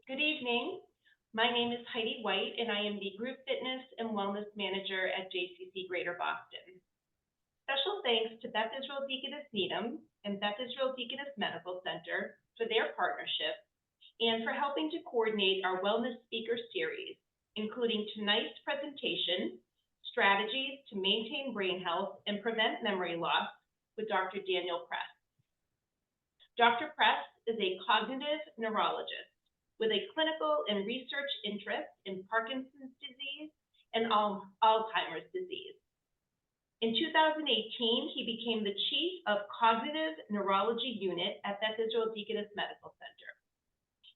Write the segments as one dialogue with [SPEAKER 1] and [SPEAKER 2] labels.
[SPEAKER 1] Good evening. My name is Heidi White, and I am the Group Fitness and Wellness Manager at JCC Greater Boston. Special thanks to Beth Israel Deaconess Needham and Beth Israel Deaconess Medical Center for their partnership and for helping to coordinate our wellness speaker series, including tonight's presentation, Strategies to Maintain Brain Health and Prevent Memory Loss with Dr. Daniel Press. Dr. Press is a cognitive neurologist with a clinical and research interest in Parkinson's disease and Alzheimer's disease. In 2018, he became the Chief of Cognitive Neurology Unit at Beth Israel Deaconess Medical Center.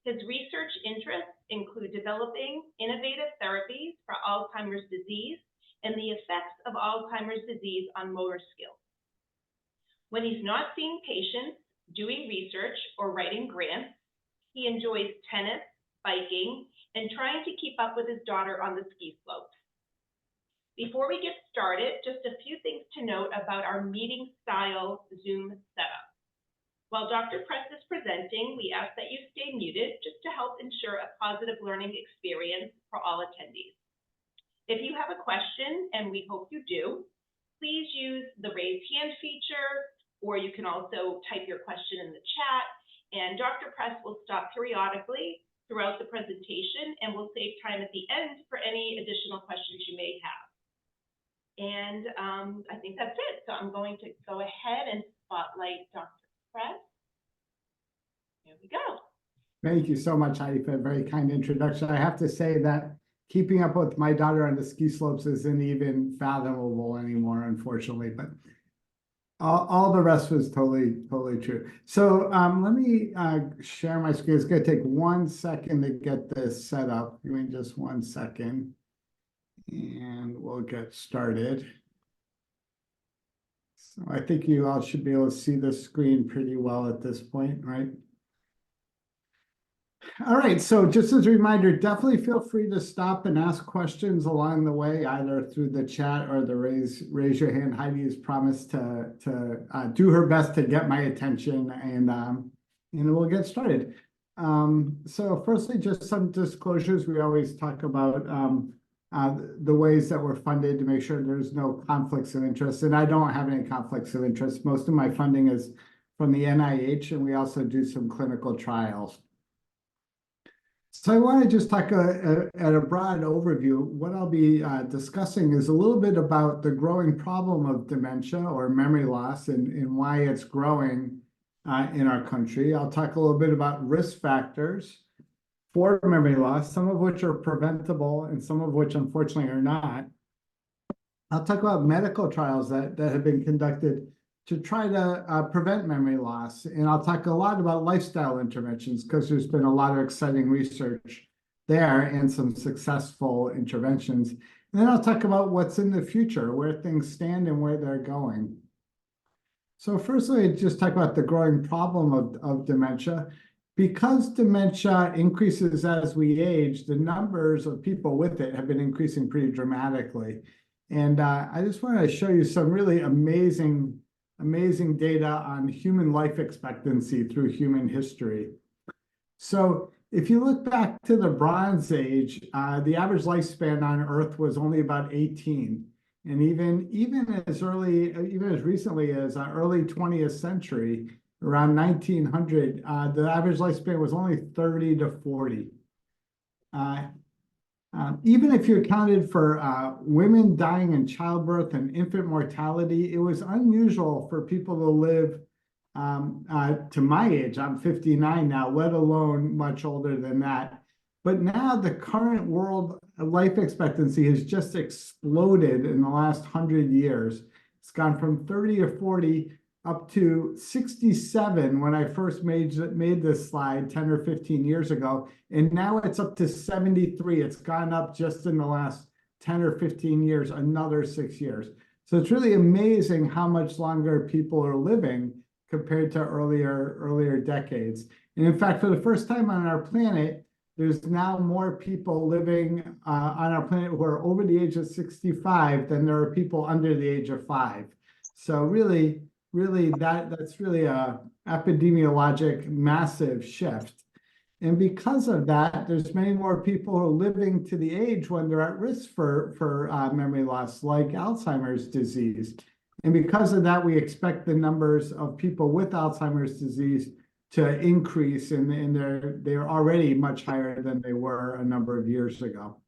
[SPEAKER 1] His research interests include developing innovative therapies for Alzheimer's disease and the effects of Alzheimer's disease on motor skills. When he's not seeing patients, doing research, or writing grants, he enjoys tennis, biking, and trying to keep up with his daughter on the ski slopes. Before we get started, just a few things to note about our meeting-style Zoom setup. While Dr. Press is presenting, we ask that you stay muted just to help ensure a positive learning experience for all attendees. If you have a question, and we hope you do, please use the raise hand feature, or you can also type your question in the chat, and Dr. Press will stop periodically throughout the presentation and will save time at the end for any additional questions you may have. And I think that's it. So I'm going to go ahead and spotlight Dr. Press. Here we go.
[SPEAKER 2] Thank you so much, Heidi, for a very kind introduction. I have to say that keeping up with my daughter on the ski slopes isn't even fathomable anymore, unfortunately, but all the rest was totally true. So let me share my screen. It's going to take 1 second to get this set up. Give me just 1 second, and we'll get started. So I think you all should be able to see the screen pretty well at this point, right? All right, so just as a reminder, definitely feel free to stop and ask questions along the way, either through the chat or the raise your hand. Heidi has promised to do her best to get my attention, and we'll get started. So firstly, just some disclosures. We always talk about the ways that we're funded to make sure there's no conflicts of interest, and I don't have any conflicts of interest. Most of my funding is from the NIH, and we also do some clinical trials. So I want to just talk at a broad overview. What I'll be discussing is a little bit about the growing problem of dementia or memory loss and why it's growing in our country. I'll talk a little bit about risk factors for memory loss, some of which are preventable and some of which unfortunately are not. I'll talk about medical trials that have been conducted to try to prevent memory loss. And I'll talk a lot about lifestyle interventions because there's been a lot of exciting research there and some successful interventions. And then I'll talk about what's in the future, where things stand and where they're going. So firstly, just talk about the growing problem of dementia. Because dementia increases as we age, the numbers of people with it have been increasing pretty dramatically. And I just want to show you some really amazing data on human life expectancy through human history. So if you look back to the Bronze Age, the average lifespan on Earth was only about 18. And even as recently as early 20th century, around 1900, the average lifespan was only 30 to 40. Even if you accounted for women dying in childbirth and infant mortality, it was unusual for people to live to my age. I'm 59 now, let alone much older than that. But now the current world life expectancy has just exploded in the last 100 years. It's gone from 30 to 40 up to 67 when I first made this slide 10 or 15 years ago. And now it's up to 73. It's gone up just in the last 10 or 15 years, another 6 years. So it's really amazing how much longer people are living compared to earlier decades. And in fact, for the first time on our planet, there's now more people living on our planet who are over the age of 65 than there are people under the age of 5. So really, that's really a epidemiologic massive shift. And because of that, there's many more people who are living to the age when they're at risk for memory loss, like Alzheimer's disease. And because of that, we expect the numbers of people with Alzheimer's disease to increase, and they're already much higher than they were a number of years ago.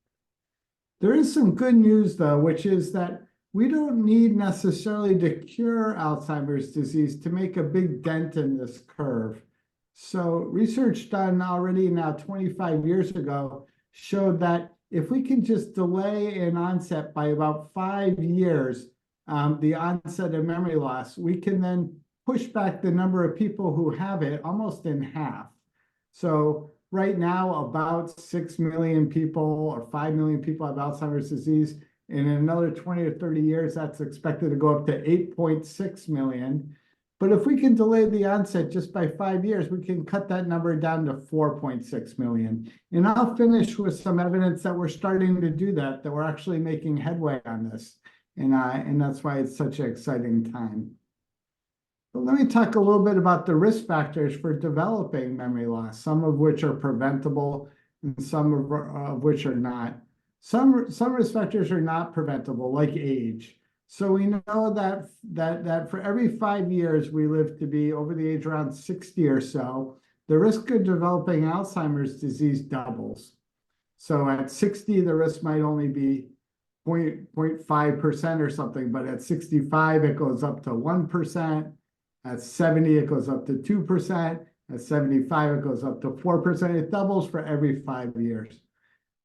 [SPEAKER 2] There is some good news, though, which is that we don't need necessarily to cure Alzheimer's disease to make a big dent in this curve. So research done already now 25 years ago showed that if we can just delay an onset by about 5 years, the onset of memory loss, we can then push back the number of people who have it almost in half. So right now, about 6 million people or 5 million people have Alzheimer's disease. And in another 20 or 30 years, that's expected to go up to 8.6 million. But if we can delay the onset just by 5 years, we can cut that number down to 4.6 million. And I'll finish with some evidence that we're starting to do that we're actually making headway on this. And that's why it's such an exciting time. But let me talk a little bit about the risk factors for developing memory loss, some of which are preventable and some of which are not. Some risk factors are not preventable, like age. So we know that for every 5 years we live to be over the age around 60 or so, the risk of developing Alzheimer's disease doubles. So at 60, the risk might only be 0.5% or something, but at 65, it goes up to 1%. At 70, it goes up to 2%. At 75, it goes up to 4%. It doubles for every 5 years.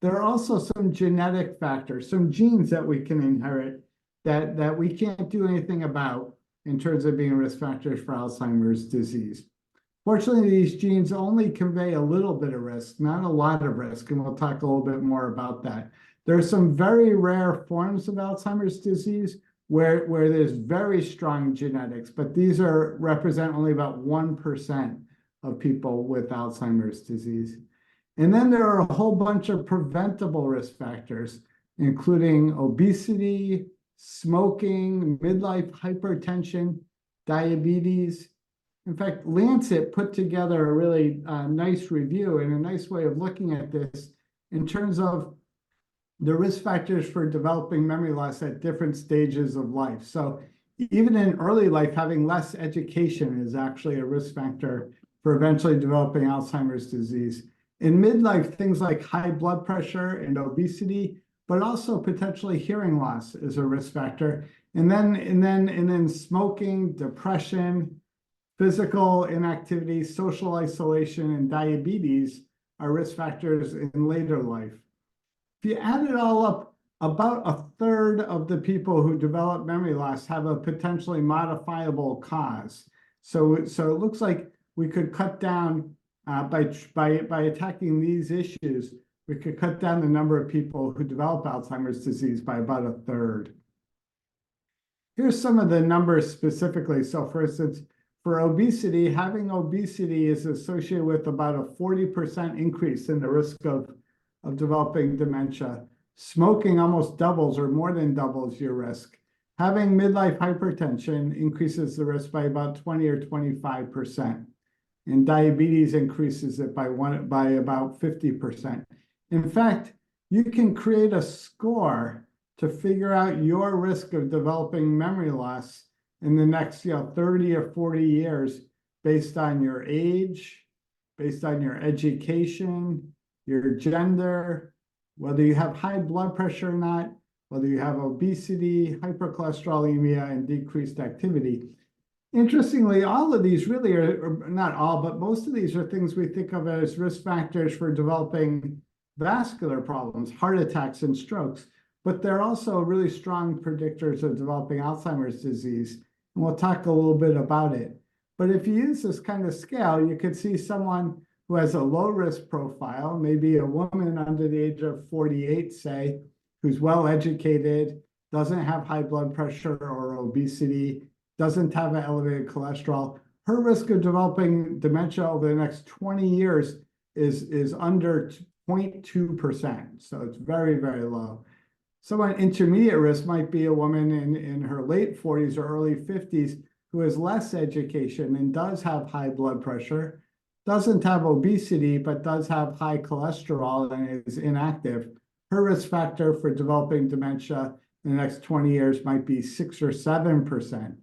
[SPEAKER 2] There are also some genetic factors, some genes that we can inherit that we can't do anything about in terms of being risk factors for Alzheimer's disease. Fortunately, these genes only convey a little bit of risk, not a lot of risk, and we'll talk a little bit more about that. There are some very rare forms of Alzheimer's disease where there's very strong genetics, but these represent only about 1% of people with Alzheimer's disease. And then there are a whole bunch of preventable risk factors, including obesity, smoking, midlife hypertension, diabetes. In fact, Lancet put together a really nice review and a nice way of looking at this in terms of the risk factors for developing memory loss at different stages of life. So even in early life, having less education is actually a risk factor for eventually developing Alzheimer's disease. In midlife, things like high blood pressure and obesity, but also potentially hearing loss is a risk factor. And then smoking, depression, physical inactivity, social isolation, and diabetes are risk factors in later life. If you add it all up, about a third of the people who develop memory loss have a potentially modifiable cause. So it looks like we could cut down by attacking these issues, we could cut down the number of people who develop Alzheimer's disease by about a third. Here's some of the numbers specifically. So for instance, for obesity, having obesity is associated with about a 40% increase in the risk of developing dementia. Smoking almost doubles or more than doubles your risk. Having midlife hypertension increases the risk by about 20 or 25%. And diabetes increases it by about 50%. In fact, you can create a score to figure out your risk of developing memory loss in the next 30 or 40 years based on your age, based on your education, your gender, whether you have high blood pressure or not, whether you have obesity, hypercholesterolemia, and decreased activity. Interestingly, all of these really are not all, but most of these are things we think of as risk factors for developing vascular problems, heart attacks, and strokes. But they're also really strong predictors of developing Alzheimer's disease. And we'll talk a little bit about it. But if you use this kind of scale, you could see someone who has a low risk profile, maybe a woman under the age of 48, say, who's well educated, doesn't have high blood pressure or obesity, doesn't have an elevated cholesterol. Her risk of developing dementia over the next 20 years is under 0.2%. So it's very, very low. Someone intermediate risk might be a woman in her late 40s or early 50s who has less education and does have high blood pressure, doesn't have obesity, but does have high cholesterol and is inactive, her risk factor for developing dementia in the next 20 years might be 6 or 7%.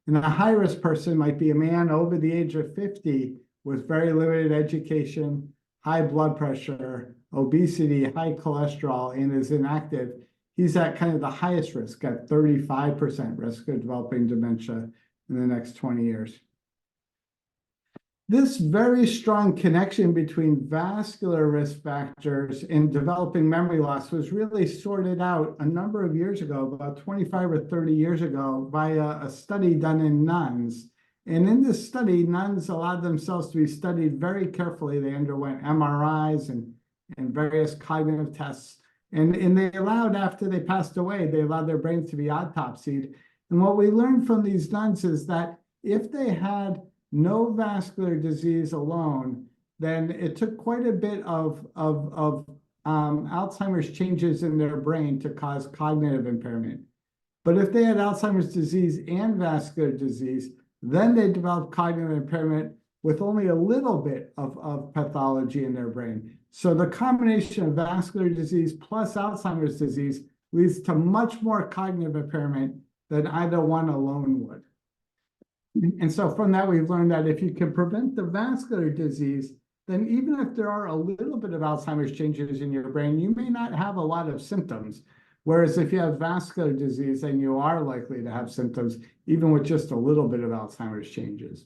[SPEAKER 2] And a high-risk person might be a man over the age of 50 with very limited education, high blood pressure, obesity, high cholesterol, and is inactive. He's at kind of the highest risk, at 35% risk of developing dementia in the next 20 years. This very strong connection between vascular risk factors and developing memory loss was really sorted out a number of years ago, about 25 or 30 years ago, by a study done in nuns. And in this study, nuns allowed themselves to be studied very carefully. They underwent MRIs and various cognitive tests. And they allowed, after they passed away, they allowed their brains to be autopsied. And what we learned from these nuns is that if they had no vascular disease alone, then it took quite a bit of Alzheimer's changes in their brain to cause cognitive impairment. But if they had Alzheimer's disease and vascular disease, then they developed cognitive impairment with only a little bit of pathology in their brain. So the combination of vascular disease plus Alzheimer's disease leads to much more cognitive impairment than either one alone would. And so from that, we've learned that if you can prevent the vascular disease, then even if there are a little bit of Alzheimer's changes in your brain, you may not have a lot of symptoms. Whereas if you have vascular disease, then you are likely to have symptoms, even with just a little bit of Alzheimer's changes.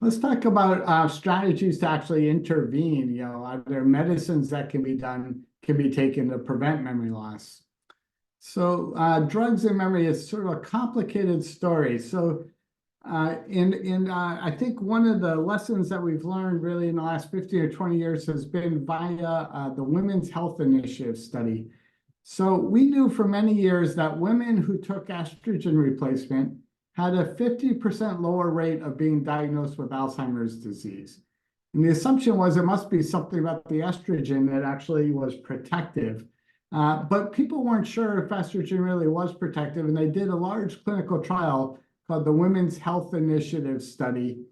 [SPEAKER 2] Let's talk about strategies to actually intervene. Are there medicines that can be taken to prevent memory loss? So drugs and memory is sort of a complicated story. So I think one of the lessons that we've learned really in the last 15 or 20 years has been via the Women's Health Initiative study. So we knew for many years that women who took estrogen replacement had a 50% lower rate of being diagnosed with Alzheimer's disease. And the assumption was it must be something about the estrogen that actually was protective. But people weren't sure if estrogen really was protective, and they did a large clinical trial called the Women's Health Initiative study.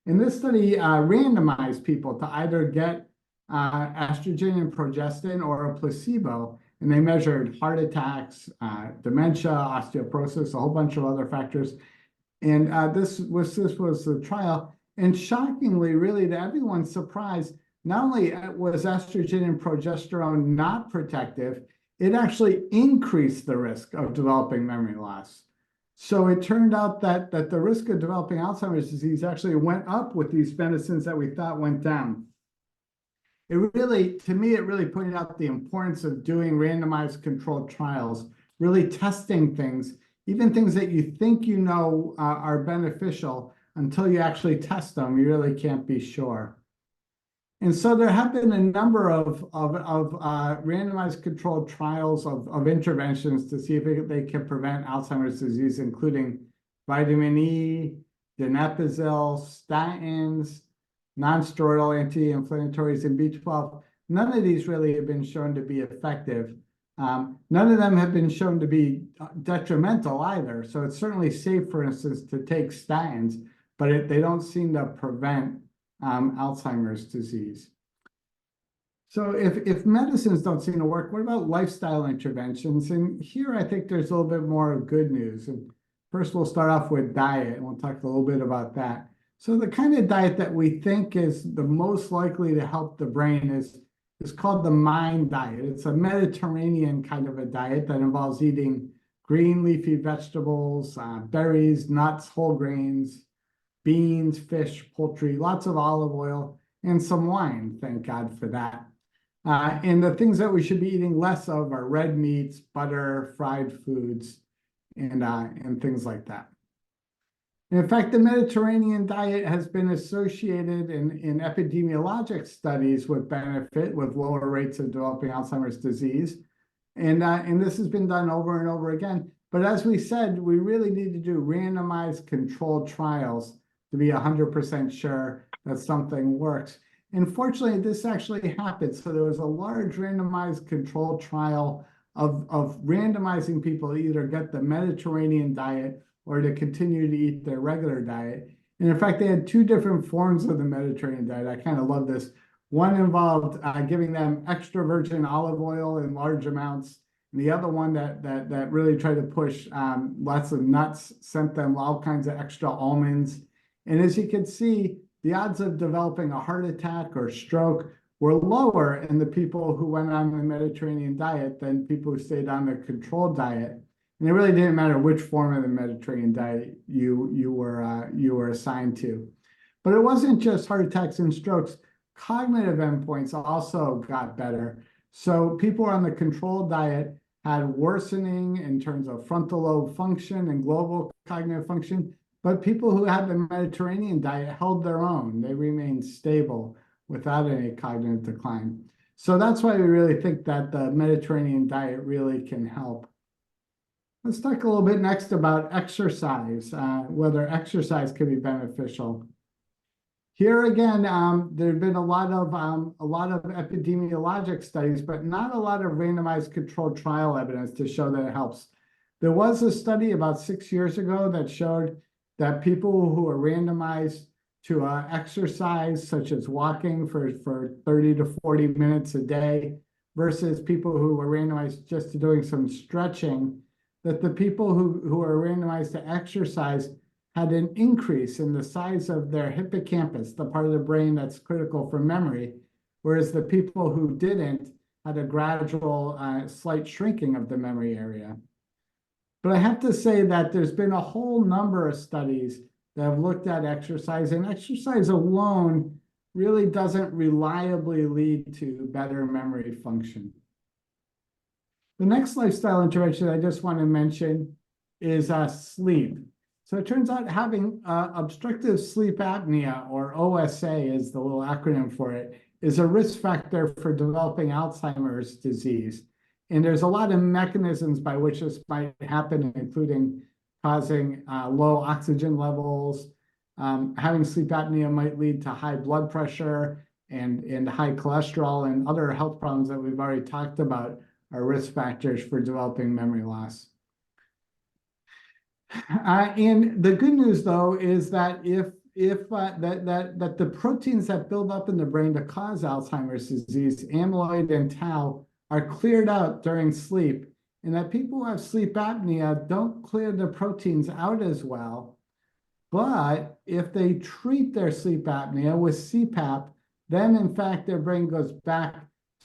[SPEAKER 2] And this study randomized people to either get estrogen and progestin or a placebo, and they measured heart attacks, dementia, osteoporosis, a whole bunch of other factors. And this was the trial. And shockingly, really, to everyone's surprise, not only was estrogen and progesterone not protective, it actually increased the risk of developing memory loss. So it turned out that the risk of developing Alzheimer's disease actually went up with these medicines that we thought went down. To me, it really pointed out the importance of doing randomized controlled trials, really testing things, even things that you think you know are beneficial. Until you actually test them, you really can't be sure. And so there have been a number of randomized controlled trials of interventions to see if they can prevent Alzheimer's disease, including vitamin E, donepezil, statins, nonsteroidal anti-inflammatories, and B12. None of these really have been shown to be effective. None of them have been shown to be detrimental either. So it's certainly safe, for instance, to take statins, but they don't seem to prevent Alzheimer's disease. So if medicines don't seem to work, what about lifestyle interventions? And here I think there's a little bit more good news. And first we'll start off with diet, and we'll talk a little bit about that. So the kind of diet that we think is the most likely to help the brain is called the MIND diet. It's a Mediterranean kind of a diet that involves eating green leafy vegetables, berries, nuts, whole grains, beans, fish, poultry, lots of olive oil, and some wine. Thank God for that. And the things that we should be eating less of are red meats, butter, fried foods, and things like that. And in fact, the Mediterranean diet has been associated in epidemiologic studies with benefit, with lower rates of developing Alzheimer's disease. And this has been done over and over again. But as we said, we really need to do randomized controlled trials to be 100% sure that something works. And fortunately, this actually happened. So there was a large randomized controlled trial of randomizing people to either get the Mediterranean diet or to continue to eat their regular diet. And in fact, they had two different forms of the Mediterranean diet. I kind of love this. One involved giving them extra virgin olive oil in large amounts. And the other one that really tried to push lots of nuts, sent them all kinds of extra almonds. And as you can see, the odds of developing a heart attack or stroke were lower in the people who went on the Mediterranean diet than people who stayed on the controlled diet. And it really didn't matter which form of the Mediterranean diet you were assigned to. But it wasn't just heart attacks and strokes. Cognitive endpoints also got better. So people on the controlled diet had worsening in terms of frontal lobe function and global cognitive function, but people who had the Mediterranean diet held their own. They remained stable without any cognitive decline. So that's why we really think that the Mediterranean diet really can help. Let's talk a little bit next about exercise, whether exercise can be beneficial. Here again, there have been a lot of epidemiologic studies, but not a lot of randomized controlled trial evidence to show that it helps. There was a study about 6 years ago that showed that people who were randomized to exercise, such as walking for 30 to 40 minutes a day, versus people who were randomized just to doing some stretching, that the people who are randomized to exercise had an increase in the size of their hippocampus, the part of the brain that's critical for memory, whereas the people who didn't had a gradual slight shrinking of the memory area. But I have to say that there's been a whole number of studies that have looked at exercise, and exercise alone really doesn't reliably lead to better memory function. The next lifestyle intervention I just want to mention is sleep. So it turns out having obstructive sleep apnea, or OSA is the little acronym for it, is a risk factor for developing Alzheimer's disease. And there's a lot of mechanisms by which this might happen, including causing low oxygen levels. Having sleep apnea might lead to high blood pressure and high cholesterol, and other health problems that we've already talked about are risk factors for developing memory loss. And the good news, though, is that if the proteins that build up in the brain to cause Alzheimer's disease, amyloid and tau, are cleared out during sleep, and that people who have sleep apnea don't clear the proteins out as well. But if they treat their sleep apnea with CPAP, then in fact their brain goes back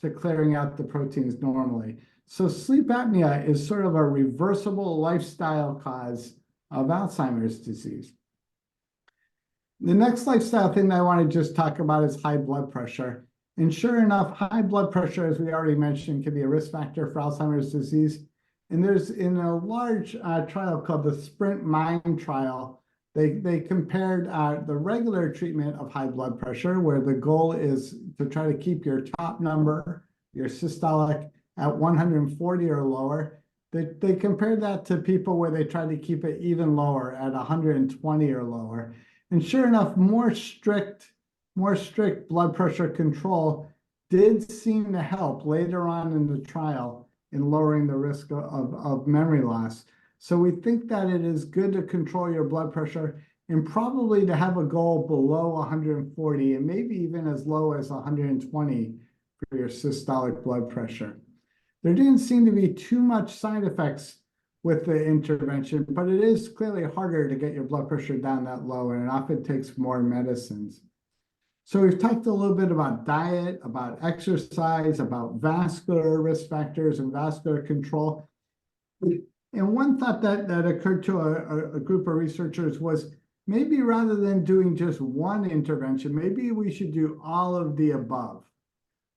[SPEAKER 2] to clearing out the proteins normally. So sleep apnea is sort of a reversible lifestyle cause of Alzheimer's disease. The next lifestyle thing that I want to just talk about is high blood pressure. And sure enough, high blood pressure, as we already mentioned, can be a risk factor for Alzheimer's disease. And there's, in a large trial called the SPRINT-MIND trial, they compared the regular treatment of high blood pressure, where the goal is to try to keep your top number, your systolic, at 140 or lower. They compared that to people where they tried to keep it even lower at 120 or lower. And sure enough, more strict blood pressure control did seem to help later on in the trial in lowering the risk of memory loss. So we think that it is good to control your blood pressure, and probably to have a goal below 140 and maybe even as low as 120 for your systolic blood pressure. There didn't seem to be too much side effects with the intervention, but it is clearly harder to get your blood pressure down that low, and it often takes more medicines. So we've talked a little bit about diet, about exercise, about vascular risk factors and vascular control. And one thought that occurred to a group of researchers was, maybe rather than doing just one intervention, maybe we should do all of the above.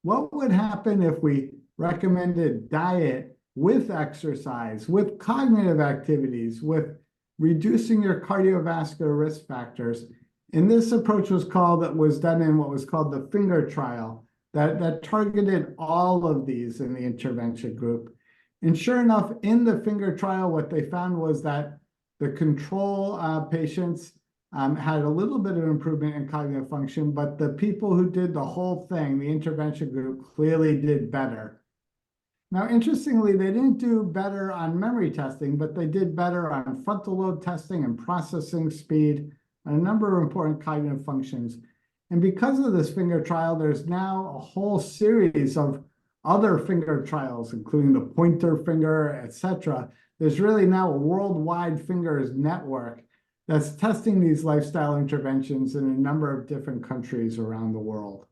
[SPEAKER 2] What would happen if we recommended diet with exercise, with cognitive activities, with reducing your cardiovascular risk factors? And this approach was done in what was called the FINGER trial, that targeted all of these in the intervention group. And sure enough, in the FINGER trial, what they found was that the control patients had a little bit of improvement in cognitive function, but the people who did the whole thing, the intervention group, clearly did better. Now, interestingly, they didn't do better on memory testing, but they did better on frontal lobe testing and processing speed, and a number of important cognitive functions. And because of this finger trial, there's now a whole series of other finger trials, including the pointer finger, etc. There's really now a worldwide fingers network that's testing these lifestyle interventions in a number of different countries around the world.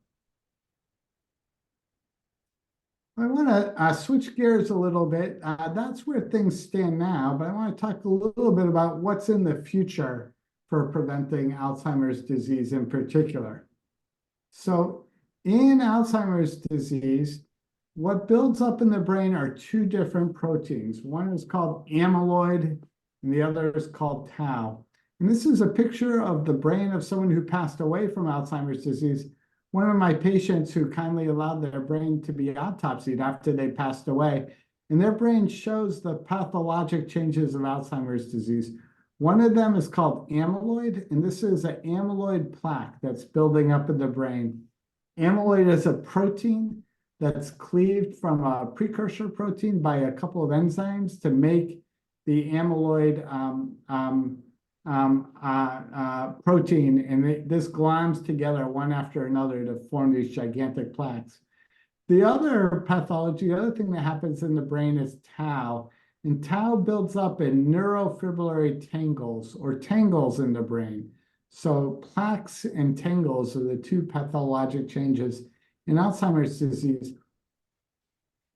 [SPEAKER 2] I want to switch gears a little bit. That's where things stand now, but I want to talk a little bit about what's in the future for preventing Alzheimer's disease in particular. So in Alzheimer's disease, what builds up in the brain are two different proteins. One is called amyloid, and the other is called tau. And this is a picture of the brain of someone who passed away from Alzheimer's disease. One of my patients who kindly allowed their brain to be autopsied after they passed away, and their brain shows the pathologic changes of Alzheimer's disease. One of them is called amyloid, and this is an amyloid plaque that's building up in the brain. Amyloid is a protein that's cleaved from a precursor protein by a couple of enzymes to make the amyloid protein, and this gloms together one after another to form these gigantic plaques. The other pathology, the other thing that happens in the brain is tau, and tau builds up in neurofibrillary tangles or tangles in the brain. So plaques and tangles are the two pathologic changes in Alzheimer's disease.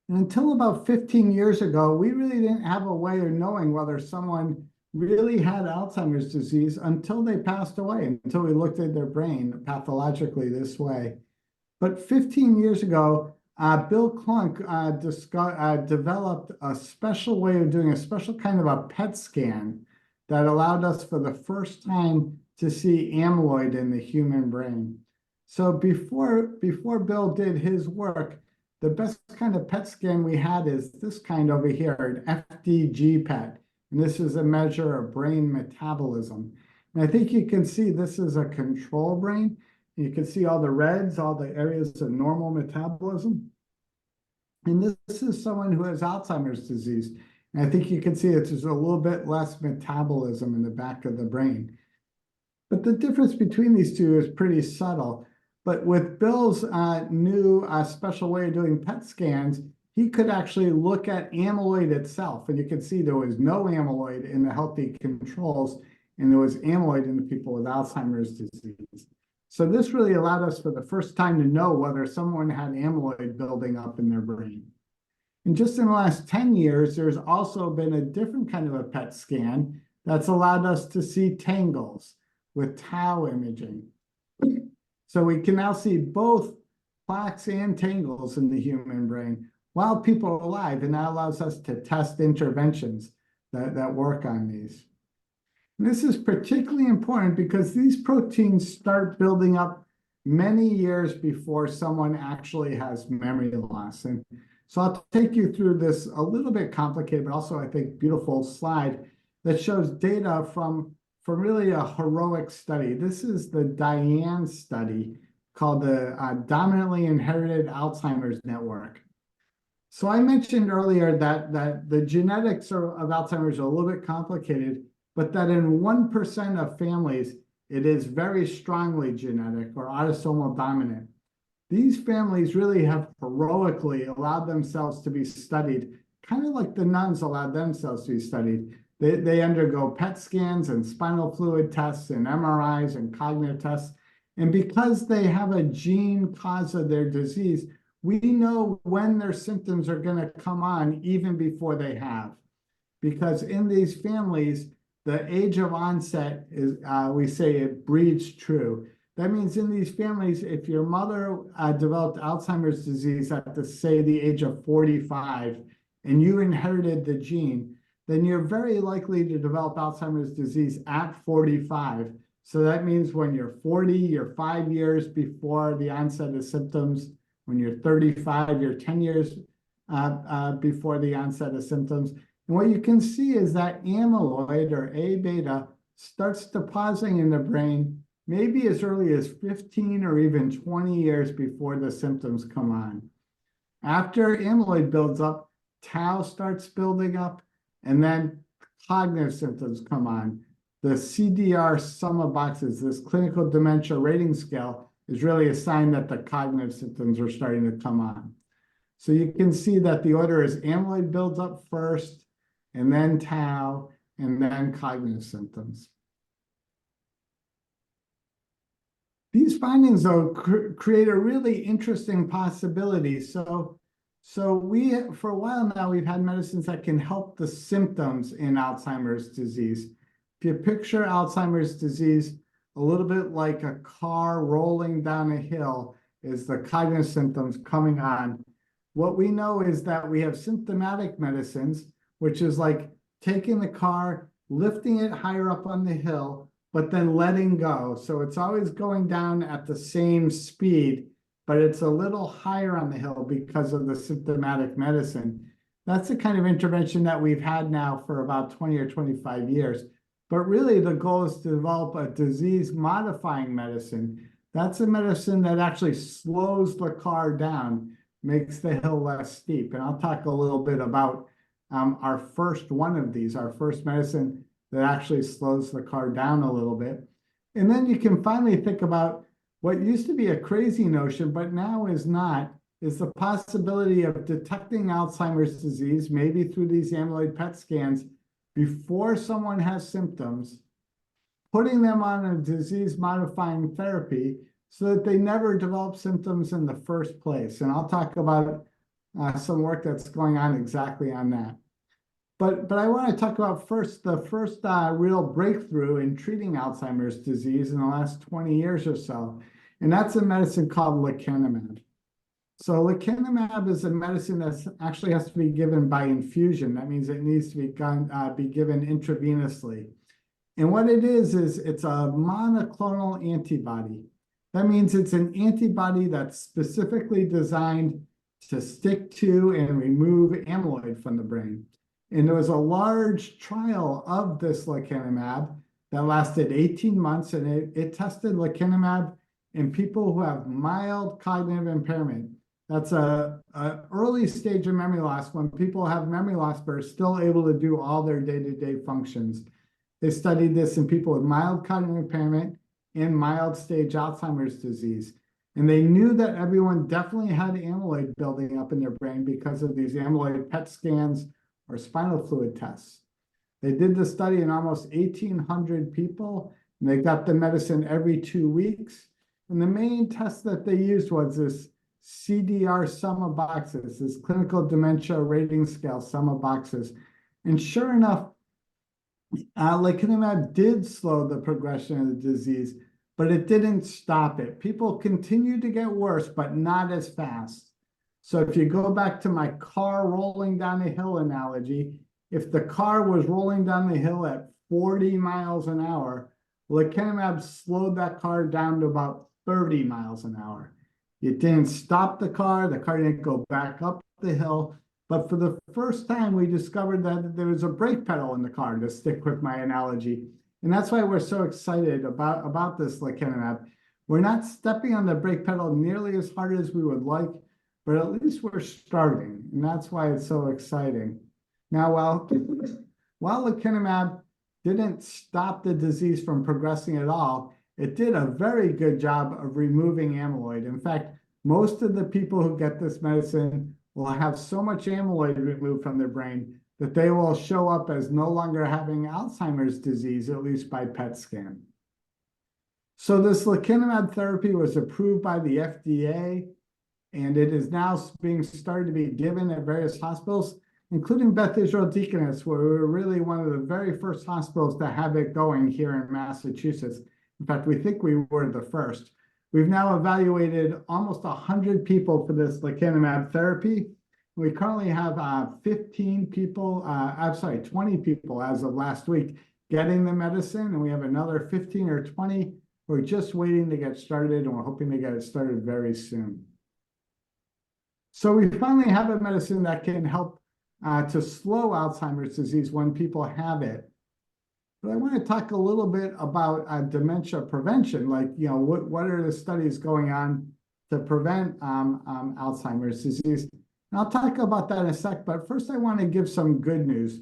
[SPEAKER 2] And until about 15 years ago, we really didn't have a way of knowing whether someone really had Alzheimer's disease until they passed away, until we looked at their brain pathologically this way. But 15 years ago, Bill Klunk developed a special way of doing a special kind of a PET scan that allowed us for the first time to see amyloid in the human brain. So before Bill did his work, the best kind of PET scan we had is this kind over here, an FDG PET. And this is a measure of brain metabolism. And I think you can see this is a control brain. You can see all the reds, all the areas of normal metabolism. And this is someone who has Alzheimer's disease. And I think you can see that there's a little bit less metabolism in the back of the brain. But the difference between these two is pretty subtle. But with Bill's new special way of doing PET scans, he could actually look at amyloid itself. And you can see there was no amyloid in the healthy controls, and there was amyloid in the people with Alzheimer's disease. So this really allowed us for the first time to know whether someone had amyloid building up in their brain. And just in the last 10 years, there's also been a different kind of a PET scan that's allowed us to see tangles with tau imaging. So we can now see both plaques and tangles in the human brain while people are alive, and that allows us to test interventions that work on these. And this is particularly important because these proteins start building up many years before someone actually has memory loss. And so I'll take you through this a little bit complicated, but also I think beautiful slide that shows data from really a heroic study. This is the DIAN study called the Dominantly Inherited Alzheimer's Network. So I mentioned earlier that the genetics of Alzheimer's are a little bit complicated, but that in 1% of families, it is very strongly genetic or autosomal dominant. These families really have heroically allowed themselves to be studied, kind of like the nuns allowed themselves to be studied. They undergo PET scans and spinal fluid tests and MRIs and cognitive tests. And because they have a gene cause of their disease, we know when their symptoms are going to come on even before they have. Because in these families, the age of onset is, we say it breeds true. That means in these families, if your mother developed Alzheimer's disease at, say, the age of 45, and you inherited the gene, then you're very likely to develop Alzheimer's disease at 45. So that means when you're 40, you're 5 years before the onset of symptoms. When you're 35, you're 10 years before the onset of symptoms. And what you can see is that amyloid, or A beta, starts depositing in the brain maybe as early as 15 or even 20 years before the symptoms come on. After amyloid builds up, tau starts building up, and then cognitive symptoms come on. the CDR sum of boxes, this clinical dementia rating scale, is really a sign that the cognitive symptoms are starting to come on. So you can see that the order is amyloid builds up first, and then tau, and then cognitive symptoms. These findings, though, create a really interesting possibility. So we, for a while now, we've had medicines that can help the symptoms in Alzheimer's disease. If you picture Alzheimer's disease a little bit like a car rolling down a hill, is the cognitive symptoms coming on. What we know is that we have symptomatic medicines, which is like taking the car, lifting it higher up on the hill, but then letting go. So it's always going down at the same speed, but it's a little higher on the hill because of the symptomatic medicine. That's the kind of intervention that we've had now for about 20 or 25 years. But really, the goal is to develop a disease-modifying medicine. That's a medicine that actually slows the car down, makes the hill less steep. And I'll talk a little bit about our first one of these, our first medicine that actually slows the car down a little bit. And then you can finally think about what used to be a crazy notion, but now is not, is the possibility of detecting Alzheimer's disease, maybe through these amyloid PET scans, before someone has symptoms, putting them on a disease-modifying therapy so that they never develop symptoms in the first place. And I'll talk about some work that's going on exactly on that. But I want to talk about the first real breakthrough in treating Alzheimer's disease in the last 20 years or so. And that's a medicine called lecanemab. So lecanemab is a medicine that actually has to be given by infusion. That means it needs to be given intravenously. And what it is it's a monoclonal antibody. That means it's an antibody that's specifically designed to stick to and remove amyloid from the brain. And there was a large trial of this lecanemab that lasted 18 months, and it tested lecanemab in people who have mild cognitive impairment. That's a early stage of memory loss, when people have memory loss but are still able to do all their day-to-day functions. They studied this in people with mild cognitive impairment and mild stage Alzheimer's disease. And they knew that everyone definitely had amyloid building up in their brain because of these amyloid PET scans or spinal fluid tests. They did the study in almost 1,800 people, and they got the medicine every 2 weeks. And the main test that they used was this CDR sum of boxes, this clinical dementia rating scale sum of boxes. And sure enough, lecanemab did slow the progression of the disease, but it didn't stop it. People continued to get worse, but not as fast. So if you go back to my car rolling down a hill analogy, if the car was rolling down the hill at 40 miles an hour, lecanemab slowed that car down to about 30 miles an hour. It didn't stop the car didn't go back up the hill, but for the first time, we discovered that there was a brake pedal in the car, to stick with my analogy. And that's why we're so excited about this lecanemab. We're not stepping on the brake pedal nearly as hard as we would like, but at least we're starting, and that's why it's so exciting. Now, while lecanemab didn't stop the disease from progressing at all, it did a very good job of removing amyloid. In fact, most of the people who get this medicine will have so much amyloid removed from their brain that they will show up as no longer having Alzheimer's disease, at least by PET scan. So this lecanemab therapy was approved by the FDA, and it is now being started to be given at various hospitals, including Beth Israel Deaconess, where we were really one of the very first hospitals to have it going here in Massachusetts. In fact, we think we were the first. We've now evaluated almost 100 people for this lecanemab therapy. We currently have 20 people as of last week getting the medicine, and we have another 15 or 20 who are just waiting to get started, and we're hoping to get it started very soon. So we finally have a medicine that can help to slow Alzheimer's disease when people have it. But I want to talk a little bit about dementia prevention, like, what are the studies going on to prevent Alzheimer's disease? And I'll talk about that in a sec, but first I want to give some good news.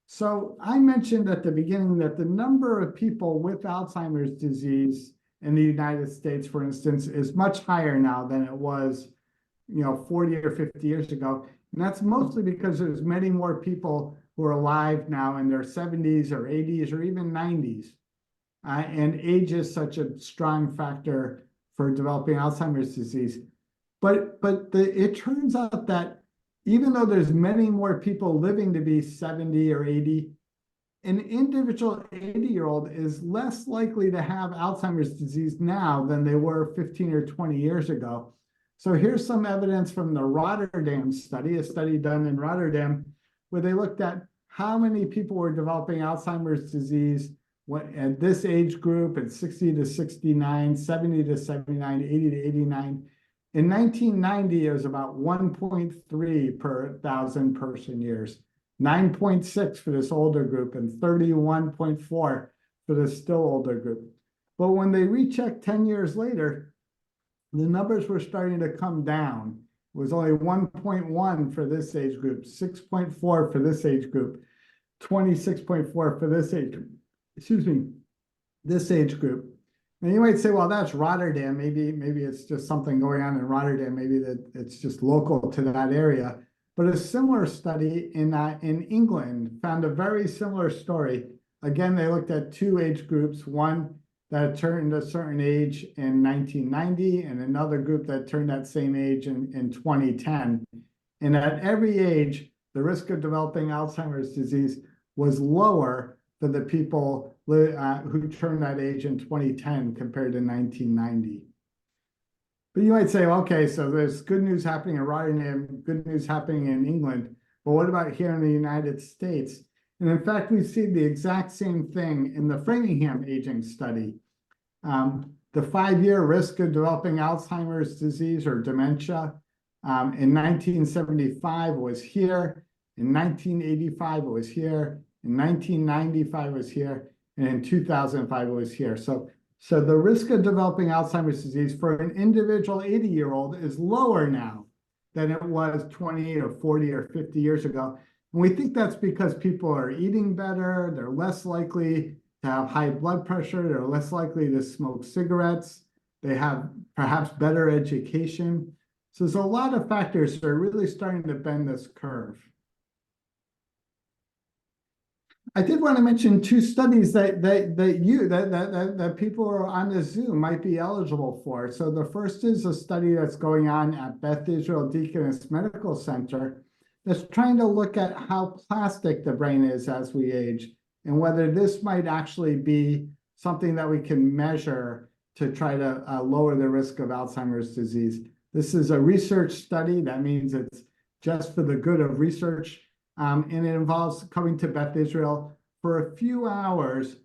[SPEAKER 2] So I mentioned at the beginning that the number of people with Alzheimer's disease in the United States, for instance, is much higher now than it was, 40 or 50 years ago. And that's mostly because there's many more people who are alive now in their 70s or 80s or even 90s. And age is such a strong factor for developing Alzheimer's disease. But it turns out that even though there's many more people living to be 70 or 80, an individual 80-year-old is less likely to have Alzheimer's disease now than they were 15 or 20 years ago. So here's some evidence from the Rotterdam study, a study done in Rotterdam, where they looked at how many people were developing Alzheimer's disease at this age group, at 60 to 69, 70 to 79, 80 to 89. In 1990, it was about 1.3 per 1,000 person years, 9.6 for this older group, and 31.4 for the still older group. But when they rechecked 10 years later, the numbers were starting to come down. It was only 1.1 for this age group, 6.4 for this age group, 26.4 for this age group. This age group. And you might say, well, that's Rotterdam. Maybe it's just something going on in Rotterdam. Maybe that it's just local to that area. But a similar study in England found a very similar story. Again, they looked at two age groups, one that turned a certain age in 1990 and another group that turned that same age in 2010. And at every age, the risk of developing Alzheimer's disease was lower for the people who turned that age in 2010 compared to 1990. But you might say, okay, so there's good news happening in Rotterdam, good news happening in England, but what about here in the United States? And in fact, we see the exact same thing in the Framingham aging study. The 5-year risk of developing Alzheimer's disease or dementia in 1975 was here, in 1985 it was here, in 1995 it was here, and in 2005 it was here. So the risk of developing Alzheimer's disease for an individual 80-year-old is lower now than it was 20 or 40 or 50 years ago. And we think that's because people are eating better, they're less likely to have high blood pressure, they're less likely to smoke cigarettes, they have perhaps better education. So there's a lot of factors that are really starting to bend this curve. I did want to mention two studies that people are on the Zoom might be eligible for. So the first is a study that's going on at Beth Israel Deaconess Medical Center that's trying to look at how plastic the brain is as we age and whether this might actually be something that we can measure to try to lower the risk of Alzheimer's disease. This is a research study. That means it's just for the good of research. And it involves coming to Beth Israel for a few hours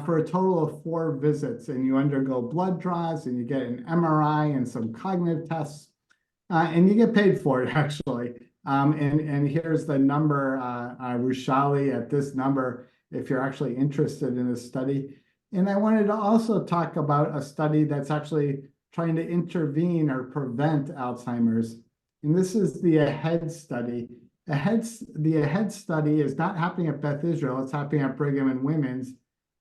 [SPEAKER 2] for a total of 4 visits. And you undergo blood draws and you get an MRI and some cognitive tests. And you get paid for it, actually. And here's the number, Rushali, at this number, if you're actually interested in this study. And I wanted to also talk about a study that's actually trying to intervene or prevent Alzheimer's. And this is the AHEAD study. The AHEAD study is not happening at Beth Israel, it's happening at Brigham and Women's.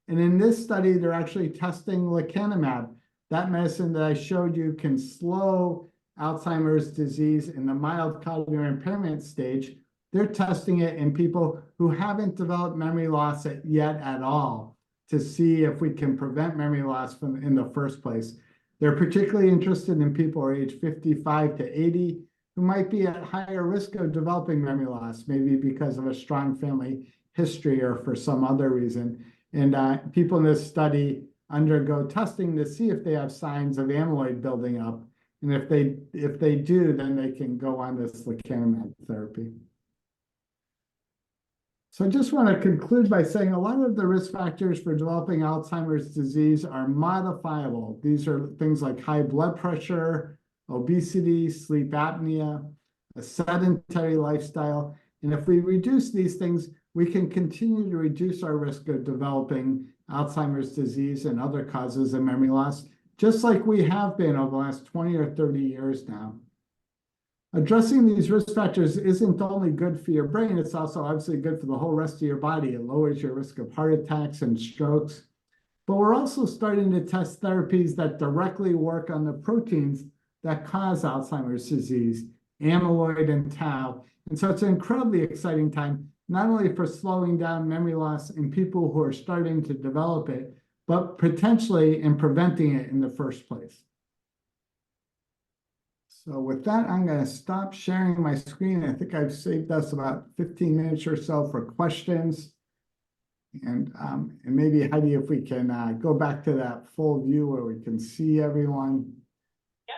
[SPEAKER 2] And in this study, they're actually testing lecanemab. That medicine that I showed you can slow Alzheimer's disease in the mild cognitive impairment stage. They're testing it in people who haven't developed memory loss yet at all to see if we can prevent memory loss in the first place. They're particularly interested in people who are age 55 to 80, who might be at higher risk of developing memory loss, maybe because of a strong family history or for some other reason. And people in this study undergo testing to see if they have signs of amyloid building up. And if they do, then they can go on this lecanemab therapy. So I just want to conclude by saying a lot of the risk factors for developing Alzheimer's disease are modifiable. These are things like high blood pressure, obesity, sleep apnea, a sedentary lifestyle. And if we reduce these things, we can continue to reduce our risk of developing Alzheimer's disease and other causes of memory loss, just like we have been over the last 20 or 30 years now. addressing these risk factors isn't only good for your brain, it's also obviously good for the whole rest of your body. It lowers your risk of heart attacks and strokes. But we're also starting to test therapies that directly work on the proteins that cause Alzheimer's disease, amyloid and tau. And so it's an incredibly exciting time, not only for slowing down memory loss in people who are starting to develop it, but potentially in preventing it in the first place. So with that, I'm going to stop sharing my screen. I think I've saved us about 15 minutes or so for questions. And maybe, Heidi, if we can go back to that full view where we can see everyone.
[SPEAKER 1] Yep,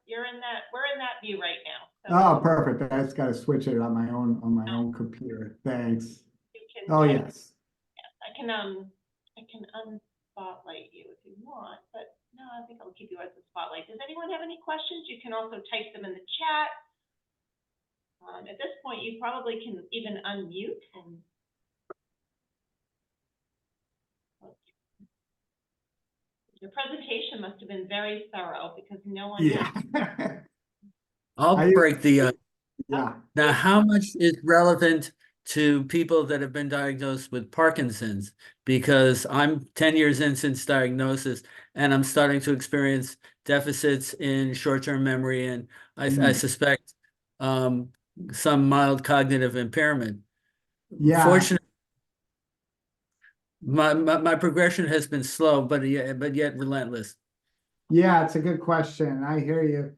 [SPEAKER 1] you're in that, we're in that view right now. So
[SPEAKER 2] Oh, perfect. I just got to switch it on my own computer. Thanks.
[SPEAKER 1] you can,
[SPEAKER 2] Oh, yes.
[SPEAKER 1] I can unspotlight you if you want, but no, I think I'll keep you as a spotlight. Does anyone have any questions? You can also type them in the chat. At this point, you probably can even unmute and your presentation must have been very thorough because no one
[SPEAKER 2] Yeah.
[SPEAKER 3] I'll break the,
[SPEAKER 2] Yeah.
[SPEAKER 3] now how much is relevant to people that have been diagnosed with Parkinson's? Because I'm 10 years in since diagnosis, and I'm starting to experience deficits in short-term memory, and I suspect some mild cognitive impairment.
[SPEAKER 2] Yeah.
[SPEAKER 3] Fortunately, my progression has been slow, but yet relentless.
[SPEAKER 2] Yeah, it's a good question. I hear you.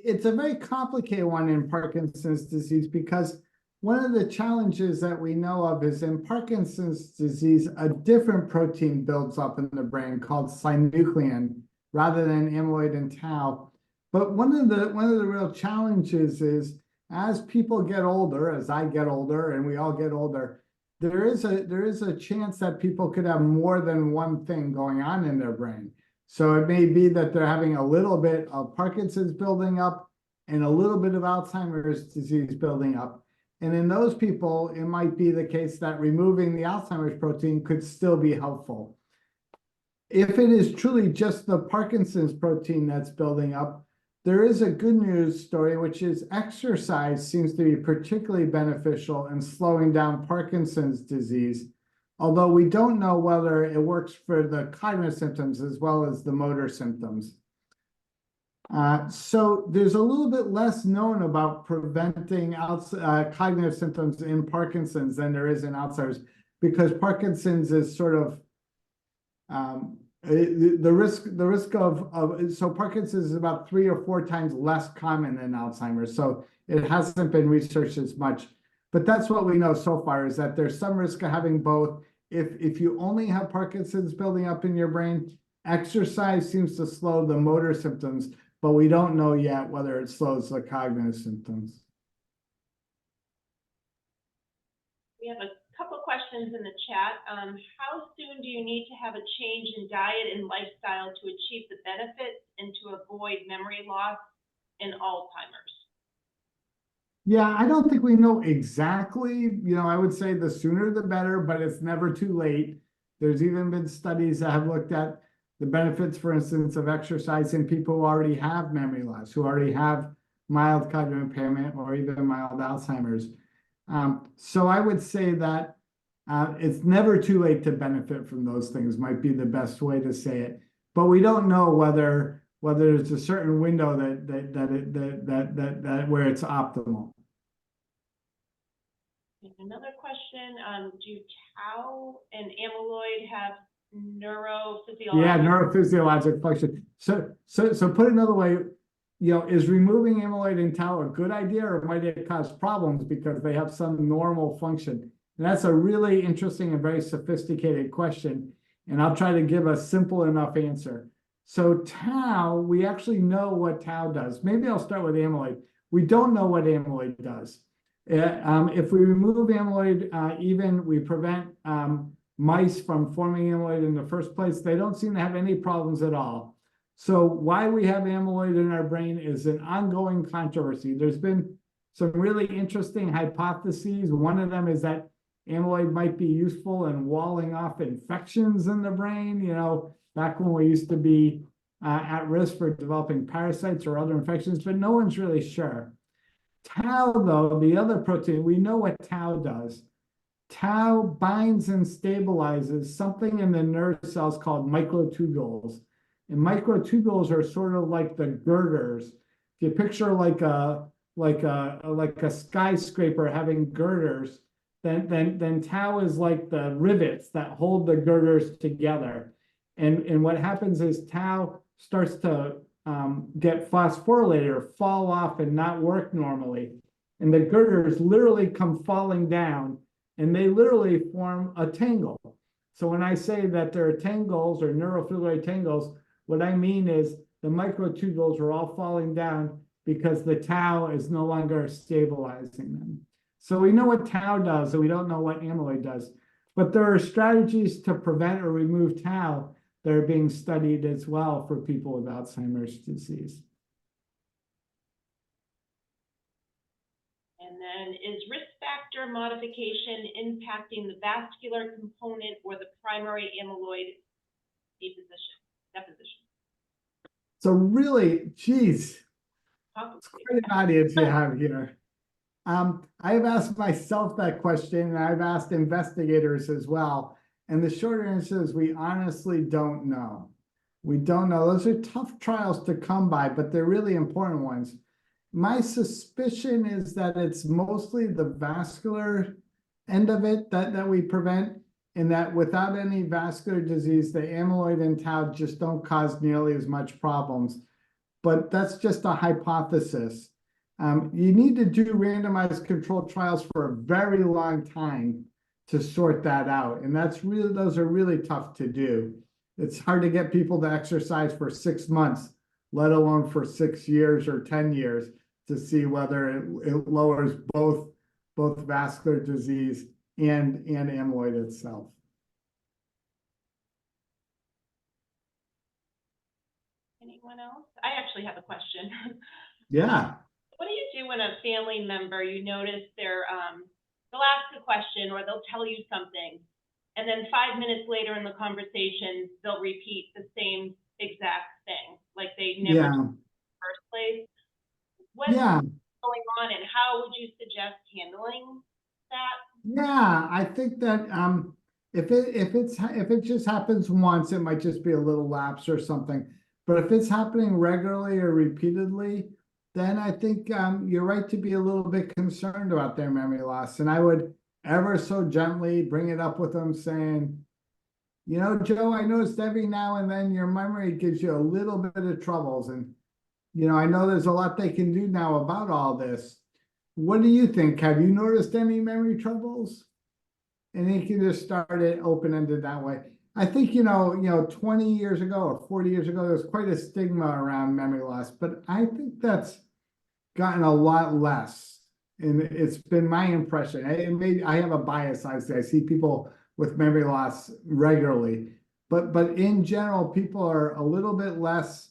[SPEAKER 2] It's a very complicated one in Parkinson's disease because one of the challenges that we know of is in Parkinson's disease, a different protein builds up in the brain called synuclein rather than amyloid and tau. But one of the real challenges is as people get older, as I get older and we all get older, there is a chance that people could have more than one thing going on in their brain. So it may be that they're having a little bit of Parkinson's building up and a little bit of Alzheimer's disease building up. And in those people, it might be the case that removing the Alzheimer's protein could still be helpful. If it is truly just the Parkinson's protein that's building up, there is a good news story, which is exercise seems to be particularly beneficial in slowing down Parkinson's disease, although we don't know whether it works for the cognitive symptoms as well as the motor symptoms. So there's a little bit less known about preventing cognitive symptoms in Parkinson's than there is in Alzheimer's, because Parkinson's is sort of the risk of so Parkinson's is about 3 or 4 times less common than Alzheimer's. So it hasn't been researched as much. But that's what we know so far, is that there's some risk of having both. If you only have Parkinson's building up in your brain, exercise seems to slow the motor symptoms, but we don't know yet whether it slows the cognitive symptoms.
[SPEAKER 1] We have a couple questions in the chat. How soon do you need to have a change in diet and lifestyle to achieve the benefits and to avoid memory loss in Alzheimer's?
[SPEAKER 2] Yeah, I don't think we know exactly. I would say the sooner the better, but it's never too late. There's even been studies that have looked at the benefits, for instance, of exercise in people who already have memory loss, who already have mild cognitive impairment or even mild Alzheimer's. So I would say that it's never too late to benefit from those things, might be the best way to say it. But we don't know whether there's a certain window that where it's optimal.
[SPEAKER 1] Another question, do tau and amyloid have neurophysiologic?
[SPEAKER 2] Yeah, neurophysiologic function. So put another way, is removing amyloid and tau a good idea, or might it cause problems because they have some normal function? And that's a really interesting and very sophisticated question, and I'll try to give a simple enough answer. So tau, we actually know what tau does. Maybe I'll start with amyloid. We don't know what amyloid does. If we remove amyloid, we prevent mice from forming amyloid in the first place, they don't seem to have any problems at all. So why we have amyloid in our brain is an ongoing controversy. There's been some really interesting hypotheses. One of them is that amyloid might be useful in walling off infections in the brain, back when we used to be at risk for developing parasites or other infections, but no one's really sure. Tau, though, the other protein, we know what tau does. Tau binds and stabilizes something in the nerve cells called microtubules. And microtubules are sort of like the girders. If you picture like a skyscraper having girders, then tau is like the rivets that hold the girders together. And what happens is tau starts to get phosphorylated or fall off and not work normally. And the girders literally come falling down, and they literally form a tangle. So when I say that there are tangles or neurofibrillary tangles, what I mean is the microtubules are all falling down because the tau is no longer stabilizing them. So we know what tau does, and we don't know what amyloid does. But there are strategies to prevent or remove tau that are being studied as well for people with Alzheimer's disease.
[SPEAKER 1] And then, is risk factor modification impacting the vascular component or the primary amyloid deposition?
[SPEAKER 2] So really, geez, it's
[SPEAKER 1] Complicated.
[SPEAKER 2] quite an audience you have here. I've asked myself that question, and I've asked investigators as well. And the short answer is we honestly don't know. We don't know. Those are tough trials to come by, but they're really important ones. My suspicion is that it's mostly the vascular end of it that we prevent, and that without any vascular disease, the amyloid and tau just don't cause nearly as much problems. But that's just a hypothesis. You need to do randomized controlled trials for a very long time to sort that out. And those are really tough to do. It's hard to get people to exercise for 6 months, let alone for 6 years or 10 years, to see whether it lowers both vascular disease and amyloid itself.
[SPEAKER 1] Anyone else? I actually have a question.
[SPEAKER 2] Yeah.
[SPEAKER 1] What do you do when a family member, you notice they'll ask a question or they'll tell you something, and then 5 minutes later in the conversation, they'll repeat the same exact thing, like they never did in the first place? What's going on, and how would you suggest handling that?
[SPEAKER 2] Yeah, I think that if it just happens once, it might just be a little lapse or something. But if it's happening regularly or repeatedly, then I think you're right to be a little bit concerned about their memory loss. And I would ever so gently bring it up with them, saying, you know, Joe, I noticed every now and then your memory gives you a little bit of troubles. And, you know, I know there's a lot they can do now about all this. What do you think? Have you noticed any memory troubles? And you can just start it open-ended that way. I think, you know, 20 years ago or 40 years ago, there was quite a stigma around memory loss, but I think that's gotten a lot less. And it's been my impression. And maybe I have a bias, I see people with memory loss regularly, but in general, people are a little bit less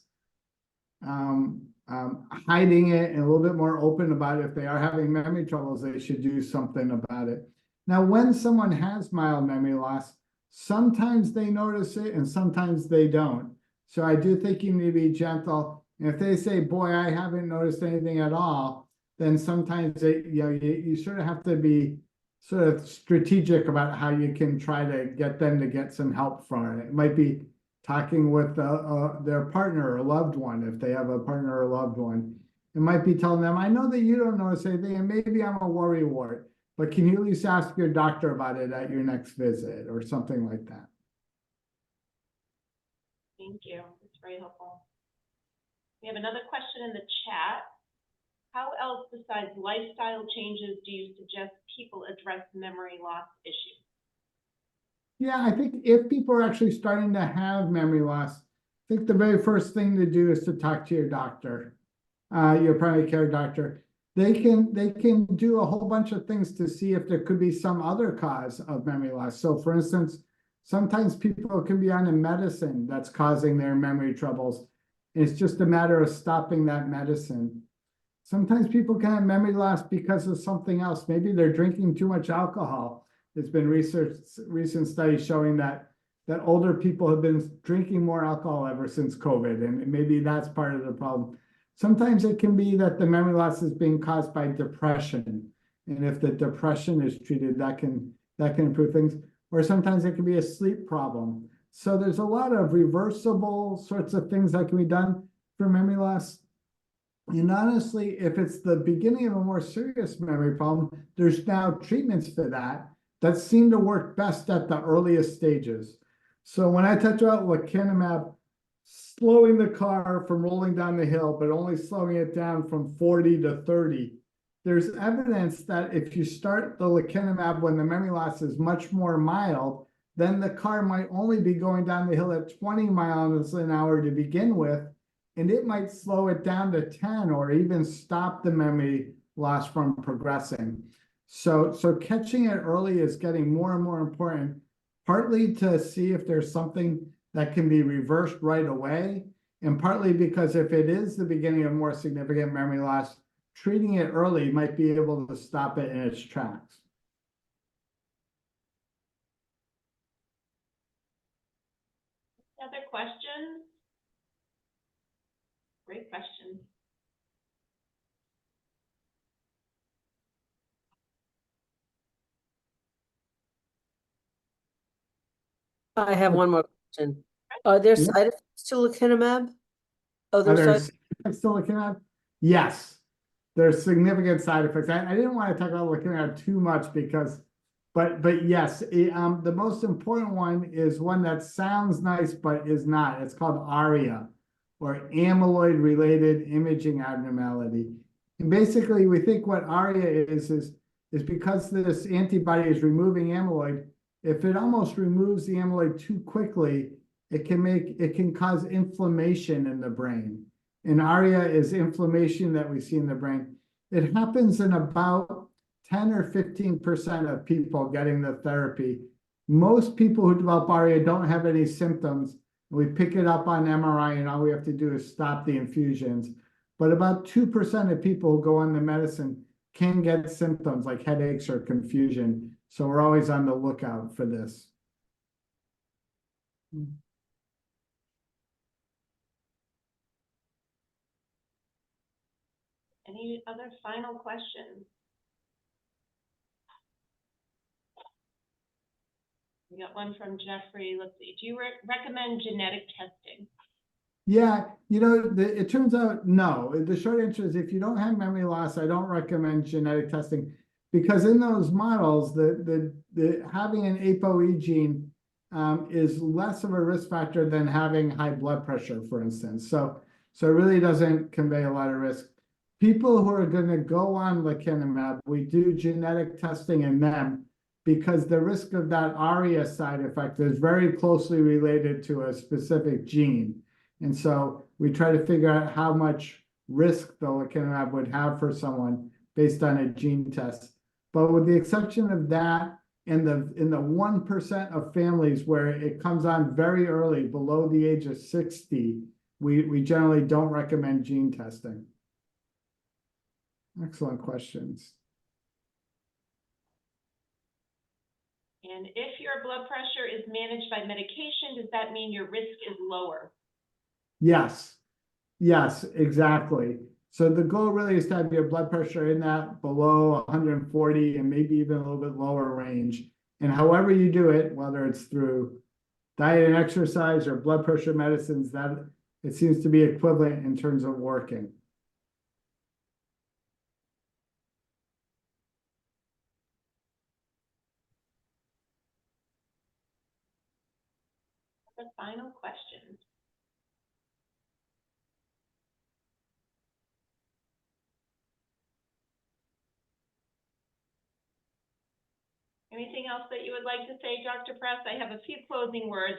[SPEAKER 2] hiding it and a little bit more open about it. If they are having memory troubles, they should do something about it. Now, when someone has mild memory loss, sometimes they notice it and sometimes they don't. So I do think you need to be gentle. And if they say, boy, I haven't noticed anything at all, then sometimes you sort of have to be sort of strategic about how you can try to get them to get some help from it. It might be talking with their partner or loved one, if they have a partner or loved one. It might be telling them, I know that you don't notice anything, and maybe I'm a worrywart, but can you at least ask your doctor about it at your next visit or something like that?
[SPEAKER 1] Thank you. It's very helpful. We have another question in the chat. How else besides lifestyle changes do you suggest people address memory loss issues?
[SPEAKER 2] Yeah, I think if people are actually starting to have memory loss, I think the very first thing to do is to talk to your doctor, your primary care doctor. They can do a whole bunch of things to see if there could be some other cause of memory loss. So for instance, sometimes people can be on a medicine that's causing their memory troubles. It's just a matter of stopping that medicine. Sometimes people can have memory loss because of something else. Maybe they're drinking too much alcohol. There's been recent studies showing that older people have been drinking more alcohol ever since COVID, and maybe that's part of the problem. Sometimes it can be that the memory loss is being caused by depression. And if the depression is treated, that can improve things. Or sometimes it can be a sleep problem. So there's a lot of reversible sorts of things that can be done for memory loss. And honestly, if it's the beginning of a more serious memory problem, there's now treatments for that seem to work best at the earliest stages. So when I talk about lecanemab, slowing the car from rolling down the hill, but only slowing it down from 40 to 30, there's evidence that if you start the lecanemab when the memory loss is much more mild, then the car might only be going down the hill at 20 miles an hour to begin with, and it might slow it down to 10 or even stop the memory loss from progressing. So catching it early is getting more and more important, partly to see if there's something that can be reversed right away, and partly because if it is the beginning of more significant memory loss, treating it early might be able to stop it in its tracks.
[SPEAKER 1] Other questions? Great question.
[SPEAKER 4] I have one more question. Are there
[SPEAKER 2] Yeah.
[SPEAKER 4] side effects to lecanemab?
[SPEAKER 2] Are
[SPEAKER 4] Other
[SPEAKER 2] there
[SPEAKER 4] side,
[SPEAKER 2] side effects to lecanemab? Yes, there's significant side effects. I didn't want to talk about lecanemab too much because, but yes, the most important one is one that sounds nice but is not. It's called ARIA, or amyloid-related imaging abnormality. And basically, we think what ARIA is because this antibody is removing amyloid. If it almost removes the amyloid too quickly, it can cause inflammation in the brain. And ARIA is inflammation that we see in the brain. It happens in about 10 or 15% of people getting the therapy. Most people who develop ARIA don't have any symptoms. We pick it up on MRI, and all we have to do is stop the infusions. But about 2% of people who go on the medicine can get symptoms like headaches or confusion. So we're always on the lookout for this.
[SPEAKER 1] Any other final questions? We got one from Jeffrey. Let's see. Do you recommend genetic testing?
[SPEAKER 2] Yeah, it turns out no. The short answer is if you don't have memory loss, I don't recommend genetic testing, because in those models, the having an ApoE gene is less of a risk factor than having high blood pressure, for instance. So it really doesn't convey a lot of risk. People who are going to go on lecanemab, we do genetic testing in them because the risk of that ARIA side effect is very closely related to a specific gene. And so we try to figure out how much risk the lecanemab would have for someone based on a gene test. But with the exception of that, in the 1% of families where it comes on very early, below the age of 60, we generally don't recommend gene testing. Excellent questions.
[SPEAKER 1] And if your blood pressure is managed by medication, does that mean your risk is lower?
[SPEAKER 2] Yes, exactly. So the goal really is to have your blood pressure in that below 140 and maybe even a little bit lower range. And however you do it, whether it's through diet and exercise or blood pressure medicines, that it seems to be equivalent in terms of working.
[SPEAKER 1] The final question. Anything else that you would like to say, Dr. Press? I have a few closing words.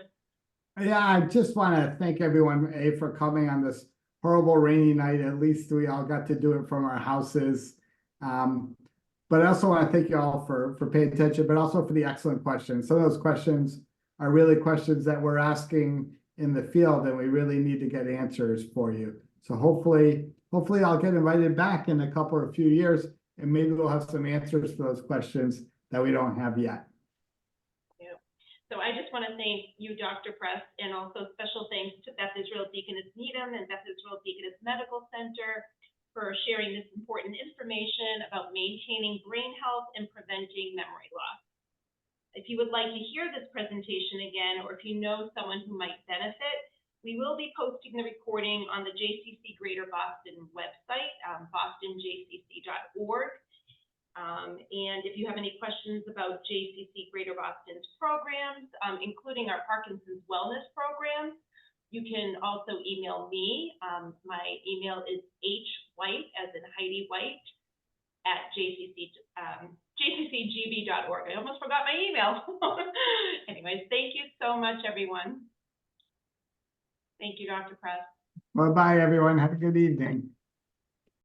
[SPEAKER 2] Yeah, I just want to thank everyone, for coming on this horrible rainy night. At least we all got to do it from our houses. But I also want to thank you all for paying attention, but also for the excellent questions. Some of those questions are really questions that we're asking in the field, and we really need to get answers for you. So hopefully I'll get invited back in a couple or few years, and maybe we'll have some answers for those questions that we don't have yet.
[SPEAKER 1] Yeah. So I just want to thank you, Dr. Press, and also special thanks to Beth Israel Deaconess Needham and Beth Israel Deaconess Medical Center for sharing this important information about maintaining brain health and preventing memory loss. If you would like to hear this presentation again, or if you know someone who might benefit, we will be posting the recording on the JCC Greater Boston website, bostonjcc.org. And if you have any questions about JCC Greater Boston's programs, including our Parkinson's wellness program, you can also email me. My email is hwhite, as in Heidi White, at jccgb.org. I almost forgot my email. Anyways, thank you so much, everyone. Thank you, Dr. Press.
[SPEAKER 2] Bye-bye, everyone. Have a good evening.